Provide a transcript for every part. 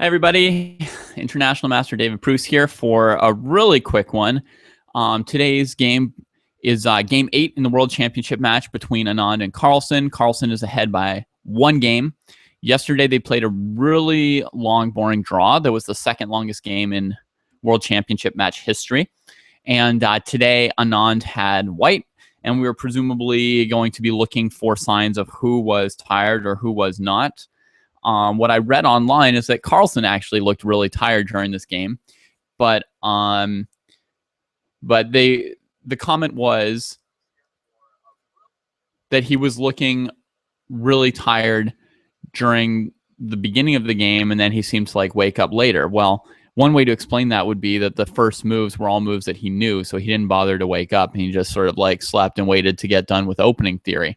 Hi, everybody. International Master David Pruce here for a really quick one. Today's game is Game 8 in the World Championship match between Anand and Carlsen. Carlsen is ahead by 1 game. Yesterday, they played a really long, boring draw. That was the second longest game in World Championship match history. And today, Anand had white, and we were presumably going to be looking for signs of who was tired or who was not. What I read online is that Carlsen actually looked really tired during this game, but the comment was that he was looking really tired during the beginning of the game, and then he seemed to like wake up later. Well, one way to explain that would be that the first moves were all moves that he knew, so he didn't bother to wake up, and he just sort of like slept and waited to get done with opening theory.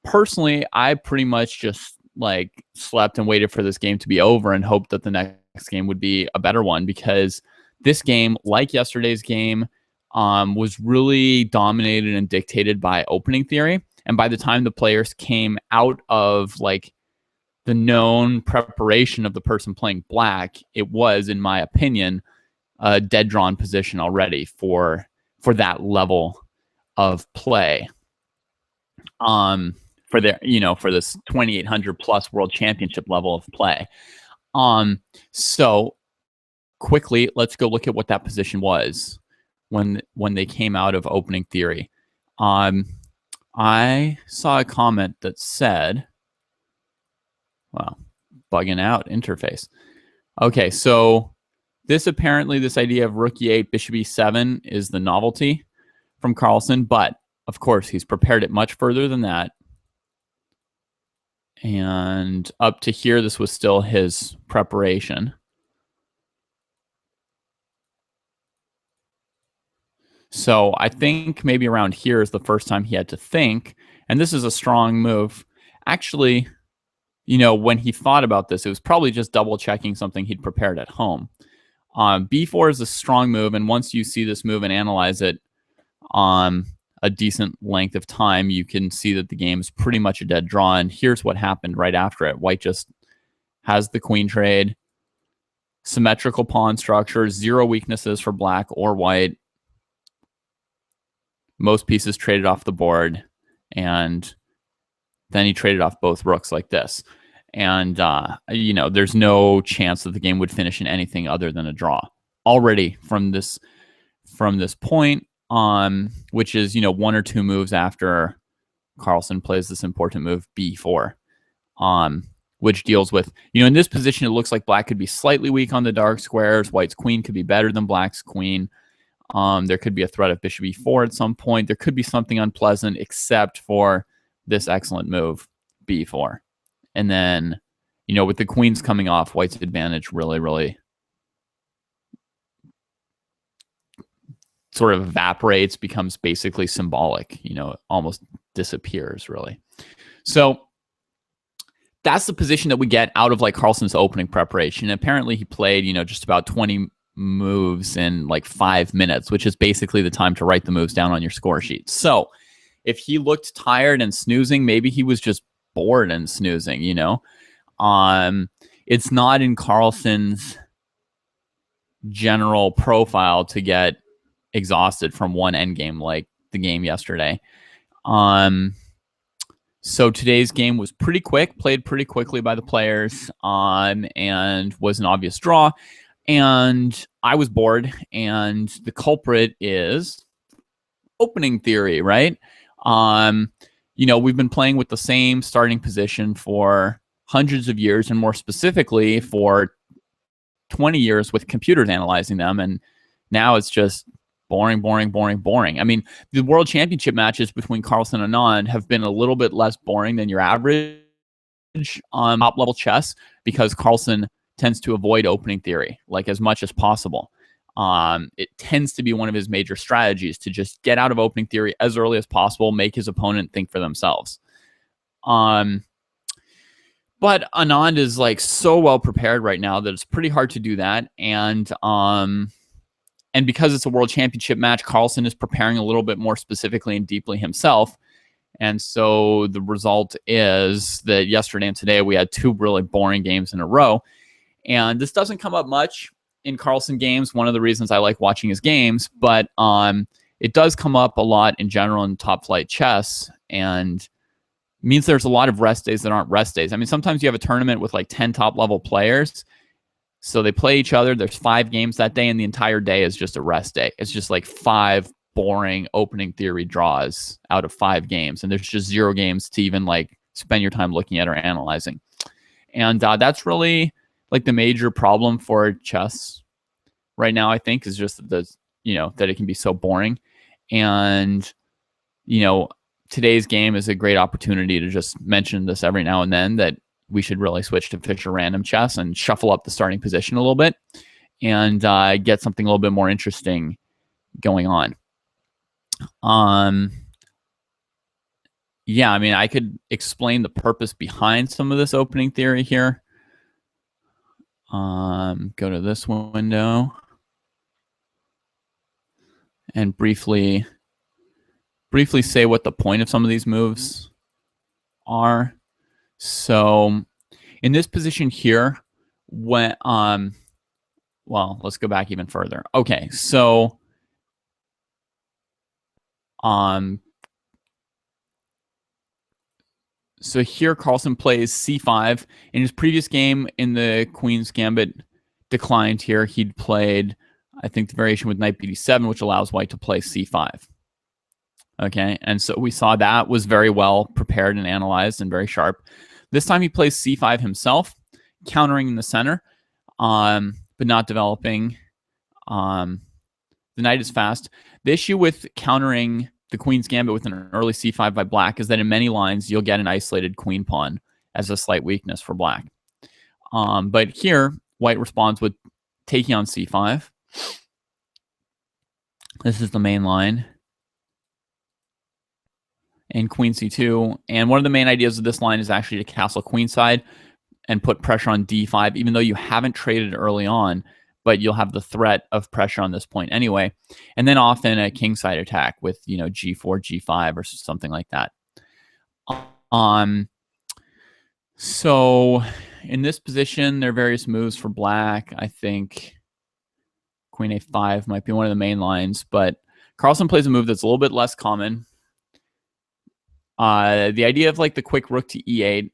Personally, I pretty much just like slept and waited for this game to be over and hoped that the next game would be a better one, because this game, like yesterday's game, was really dominated and dictated by opening theory. And by the time the players came out of like the known preparation of the person playing black, it was, in my opinion, a dead drawn position already for that level of play. For their, for this 2,800 plus world championship level of play. So quickly, let's go look at what that position was when they came out of opening theory. I saw a comment that said, well, bugging out interface. Okay, so this idea of rook e8, bishop e7 is the novelty from Carlsen, but of course he's prepared it much further than that. And up to here, this was still his preparation. So I think maybe around here is the first time he had to think. And this is a strong move. Actually, when he thought about this, it was probably just double checking something he'd prepared at home. B4 is a strong move. And once you see this move and analyze it a decent length of time, you can see that the game is pretty much a dead draw. And here's what happened right after it. White just has the queen trade, symmetrical pawn structure, 0 weaknesses for black or white. Most pieces traded off the board, and then he traded off both rooks like this. And, there's no chance that the game would finish in anything other than a draw already from this point. Which is, 1 or 2 moves after Carlsen plays this important move, b4, which deals with, in this position, it looks like black could be slightly weak on the dark squares. White's queen could be better than black's queen. There could be a threat of bishop e4 at some point. There could be something unpleasant, except for this excellent move, b4. And then, with the queens coming off, white's advantage really, really sort of evaporates, becomes basically symbolic, almost disappears, really. So that's the position that we get out of like Carlsen's opening preparation. Apparently he played, just about 20 moves in like 5 minutes, which is basically the time to write the moves down on your score sheet. So if he looked tired and snoozing, maybe he was just bored and snoozing, It's not in Carlsen's general profile to get exhausted from one endgame like the game yesterday. So today's game was pretty quick, played pretty quickly by the players, and was an obvious draw. And I was bored, and the culprit is opening theory, right? We've been playing with the same starting position for hundreds of years, and more specifically for 20 years with computers analyzing them, and now it's just boring. I mean, the World Championship matches between Carlsen and Anand have been a little bit less boring than your average top-level chess, because Carlsen tends to avoid opening theory like as much as possible. It tends to be one of his major strategies to just get out of opening theory as early as possible, make his opponent think for themselves. But Anand is like so well prepared right now that it's pretty hard to do that. And because it's a world championship match, Carlsen is preparing a little bit more specifically and deeply himself. And so the result is that yesterday and today we had 2 really boring games in a row. And this doesn't come up much in Carlsen games. One of the reasons I like watching his games, but it does come up a lot in general in top flight chess, and means there's a lot of rest days that aren't rest days. I mean, sometimes you have a tournament with like 10 top level players, so they play each other. There's 5 games that day, and the entire day is just a rest day. It's just like 5 boring opening theory draws out of 5 games, and there's just 0 games to even like spend your time looking at or analyzing. And that's really like the major problem for chess right now, I think, is just that it can be so boring. And today's game is a great opportunity to just mention this every now and then, that we should really switch to Fischer random chess and shuffle up the starting position a little bit and get something a little bit more interesting going on. Yeah, I mean, I could explain the purpose behind some of this opening theory here. Go to this window and briefly say what the point of some of these moves are. So in this position here, when well, let's go back even further. Okay, so so here Carlsen plays c5. In his previous game in the Queen's Gambit declined here, he'd played, I think, the variation with knight bd7, which allows white to play c5. Okay, and so we saw that was very well prepared and analyzed and very sharp. This time he plays c5 himself, countering in the center, but not developing. The knight is fast. The issue with countering the Queen's Gambit with an early c5 by black is that in many lines you'll get an isolated queen pawn as a slight weakness for black. But here, white responds with taking on c5. This is the main line. And queen c2. And one of the main ideas of this line is actually to castle queenside and put pressure on d5, even though you haven't traded early on, but you'll have the threat of pressure on this point anyway. And then often a kingside attack with, g4, g5 or something like that. So in this position, there are various moves for black. I think queen a5 might be one of the main lines, but Carlsen plays a move that's a little bit less common. The idea of like the quick rook to e8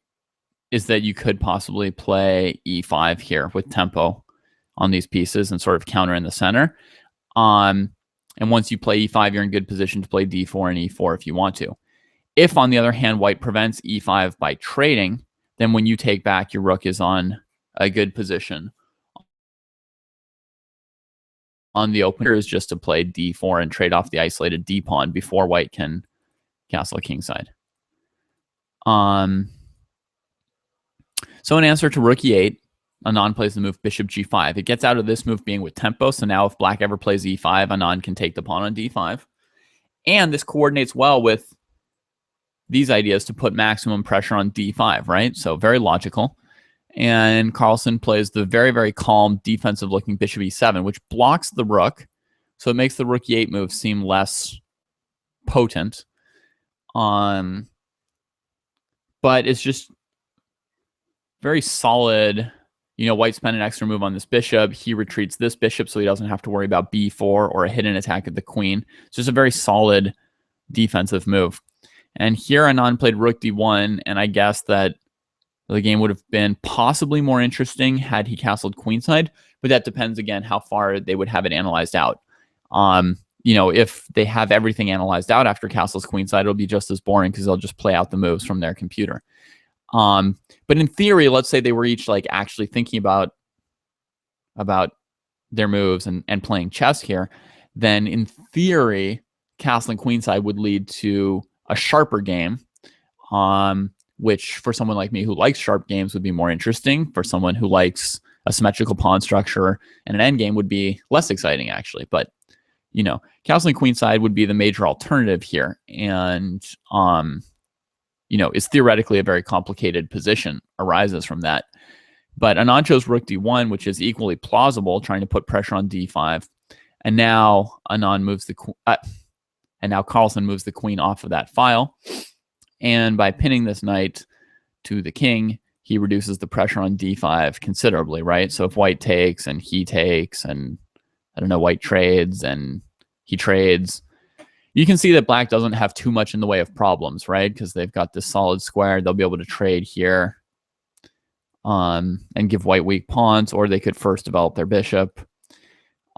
is that you could possibly play e5 here with tempo on these pieces and sort of counter in the center. And once you play e5, you're in good position to play d4 and e4 if you want to. If, on the other hand, white prevents e5 by trading, then when you take back, your rook is on a good position. On the opener is just to play d4 and trade off the isolated d pawn before white can castle kingside. So in answer to rook e8, Anand plays the move bishop g5. It gets out of this move being with tempo, so now if black ever plays e5, Anand can take the pawn on d5. And this coordinates well with these ideas to put maximum pressure on d5, right? So very logical. And Carlsen plays the very, very calm defensive-looking bishop e7, which blocks the rook, so it makes the rook e8 move seem less potent. But it's just very solid. White spent an extra move on this bishop. He retreats this bishop so he doesn't have to worry about b4 or a hidden attack of the queen. It's just a very solid defensive move. And here Anand played rook d1, and I guess that the game would have been possibly more interesting had he castled queenside, but that depends, again, how far they would have it analyzed out. If they have everything analyzed out after castles queenside, it'll be just as boring because they'll just play out the moves from their computer. But in theory, let's say they were each like actually thinking about their moves and playing chess here, then in theory, castling queenside would lead to a sharper game, which for someone like me who likes sharp games would be more interesting. For someone who likes a symmetrical pawn structure and an endgame would be less exciting, actually. But castling queenside would be the major alternative here, and is theoretically a very complicated position, arises from that. But Anand chose rook d1, which is equally plausible, trying to put pressure on d5. And now Anand moves and now Carlsen moves the queen off of that file. And by pinning this knight to the king, he reduces the pressure on d5 considerably, right? So if white takes and he takes and, I don't know, white trades and he trades, you can see that black doesn't have too much in the way of problems, right? Because they've got this solid square. They'll be able to trade here and give white weak pawns, or they could first develop their bishop,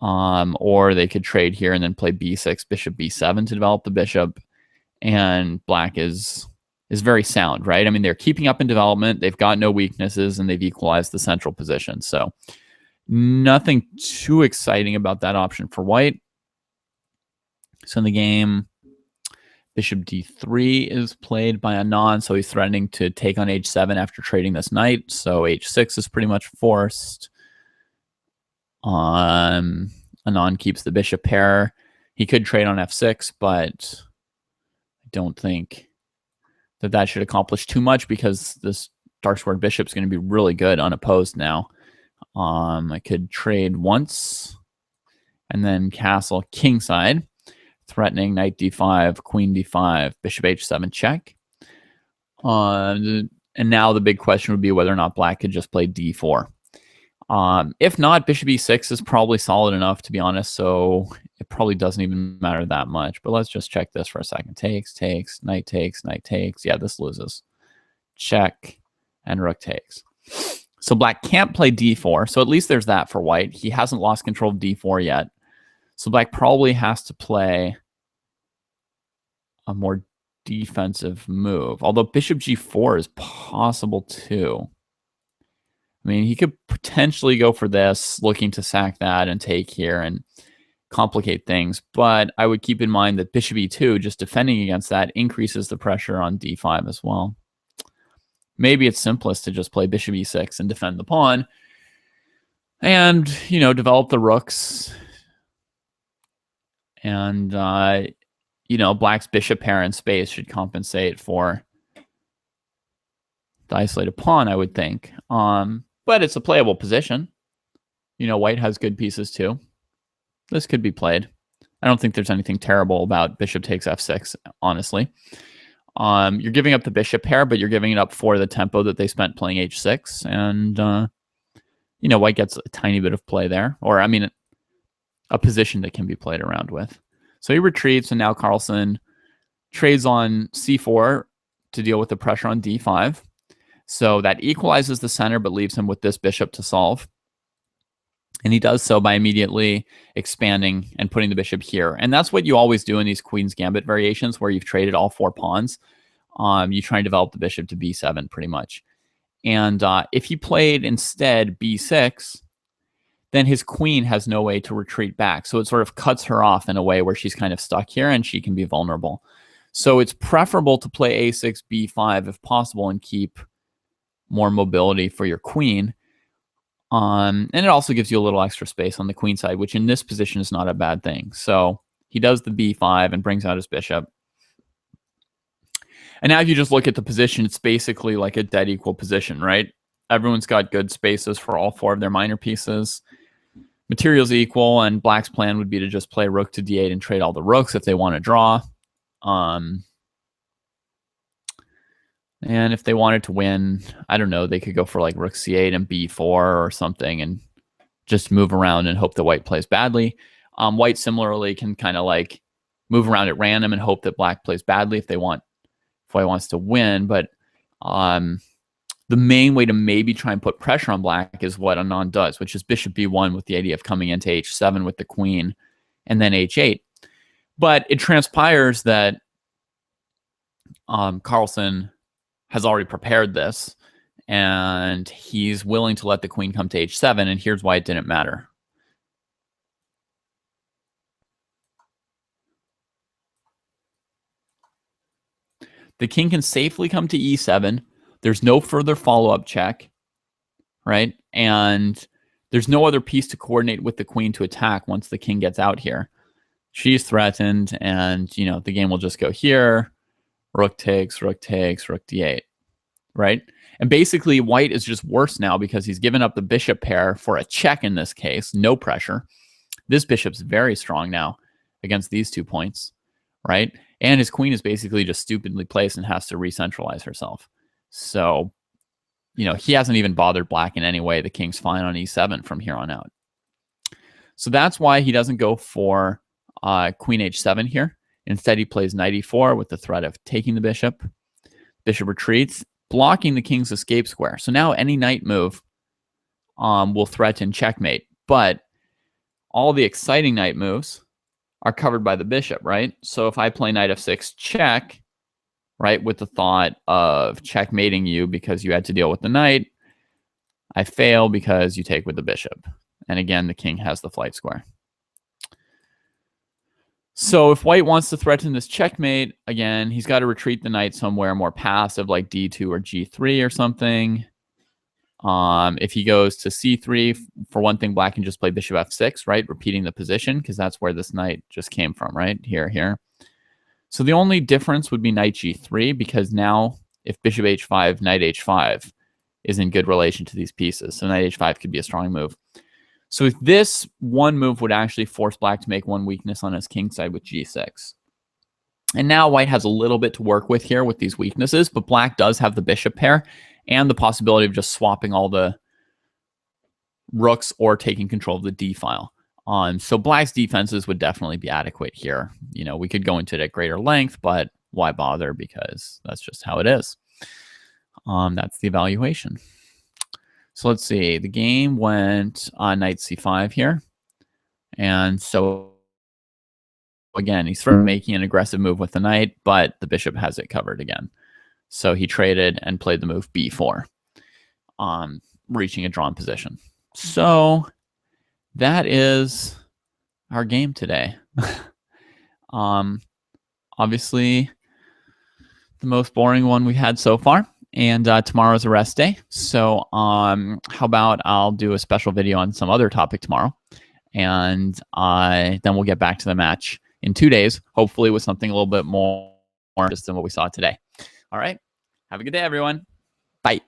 or they could trade here and then play b6, bishop b7 to develop the bishop. And black is very sound, right? I mean, they're keeping up in development. They've got no weaknesses, and they've equalized the central position. So nothing too exciting about that option for white. So in the game, bishop d3 is played by Anand, so he's threatening to take on h7 after trading this knight. So h6 is pretty much forced. Anand keeps the bishop pair. He could trade on f6, but I don't think that should accomplish too much because this dark squared bishop is going to be really good unopposed now. I could trade once and then castle kingside, threatening knight d5, queen d5, bishop h7 check. And now the big question would be whether or not black could just play d4. If not, bishop e6 is probably solid enough, to be honest, so it probably doesn't even matter that much. But let's just check this for a second. Takes, takes, knight takes, knight takes. Yeah, this loses. Check, and rook takes. So black can't play d4, so at least there's that for white. He hasn't lost control of d4 yet. So black probably has to play a more defensive move, although bishop g4 is possible too. I mean, he could potentially go for this, looking to sack that and take here and complicate things. But I would keep in mind that bishop e2, just defending against that, increases the pressure on d5 as well. Maybe it's simplest to just play bishop e6 and defend the pawn and, you know, develop the rooks. And, you know, black's bishop pair in space should compensate for the isolated pawn, I would think. But it's a playable position. You know, white has good pieces too. This could be played. I don't think there's anything terrible about bishop takes f6, honestly. You're giving up the bishop pair, but you're giving it up for the tempo that they spent playing h6. And, you know, white gets a tiny bit of play there. Or, I mean, a position that can be played around with. So he retreats, and now Carlsen trades on c4 to deal with the pressure on d5. So that equalizes the center, but leaves him with this bishop to solve. And he does so by immediately expanding and putting the bishop here. And that's what you always do in these Queen's Gambit variations, where you've traded all 4 pawns. You try and develop the bishop to b7, pretty much. And if he played instead b6, then his queen has no way to retreat back. So it sort of cuts her off in a way where she's kind of stuck here and she can be vulnerable. So it's preferable to play a6, b5 if possible and keep more mobility for your queen. And it also gives you a little extra space on the queen side, which in this position is not a bad thing. So he does the b5 and brings out his bishop. And now if you just look at the position, it's basically like a dead equal position, right? Everyone's got good spaces for all 4 of their minor pieces. Material's equal, and black's plan would be to just play rook to d8 and trade all the rooks if they want to draw. And if they wanted to win, I don't know, they could go for like rook c8 and b4 or something and just move around and hope that white plays badly. White similarly can kind of like move around at random and hope that black plays badly if white wants to win. But the main way to maybe try and put pressure on black is what Anand does, which is bishop b1 with the idea of coming into h7 with the queen and then h8. But it transpires that Carlsen has already prepared this, and he's willing to let the queen come to h7, and here's why it didn't matter. The king can safely come to e7. There's no further follow-up check, right? And there's no other piece to coordinate with the queen to attack once the king gets out here. She's threatened, and, you know, the game will just go here. Rook takes, rook takes, rook d8, right? And basically, white is just worse now because he's given up the bishop pair for a check in this case. No pressure. This bishop's very strong now against these 2 points, right? And his queen is basically just stupidly placed and has to re-centralize herself. So, he hasn't even bothered black in any way. The king's fine on e7 from here on out. So that's why he doesn't go for queen h7 here. Instead, he plays knight e4 with the threat of taking the bishop. Bishop retreats, blocking the king's escape square. So now any knight move will threaten checkmate. But all the exciting knight moves are covered by the bishop, right? So if I play knight f6 check, right, with the thought of checkmating you because you had to deal with the knight, I fail because you take with the bishop. And again, the king has the flight square. So if white wants to threaten this checkmate, again, he's got to retreat the knight somewhere more passive, like d2 or g3 or something. If he goes to c3, for one thing, black can just play bishop f6, right? Repeating the position, because that's where this knight just came from, right? Here. So the only difference would be knight g3, because now if bishop h5, knight h5 is in good relation to these pieces. So knight h5 could be a strong move. So this one move would actually force black to make one weakness on his king side with g6. And now white has a little bit to work with here with these weaknesses, but black does have the bishop pair and the possibility of just swapping all the rooks or taking control of the d file. So black's defenses would definitely be adequate here. We could go into it at greater length, but why bother? Because that's just how it is. That's the evaluation. So let's see. The game went on knight c5 here. And so, again, he's sort of making an aggressive move with the knight, but the bishop has it covered again. So he traded and played the move b4, reaching a drawn position. So that is our game today. Obviously, the most boring one we've had so far. And tomorrow's a rest day. So how about I'll do a special video on some other topic tomorrow. And then we'll get back to the match in 2 days, hopefully with something a little bit more just than what we saw today. All right. Have a good day, everyone. Bye.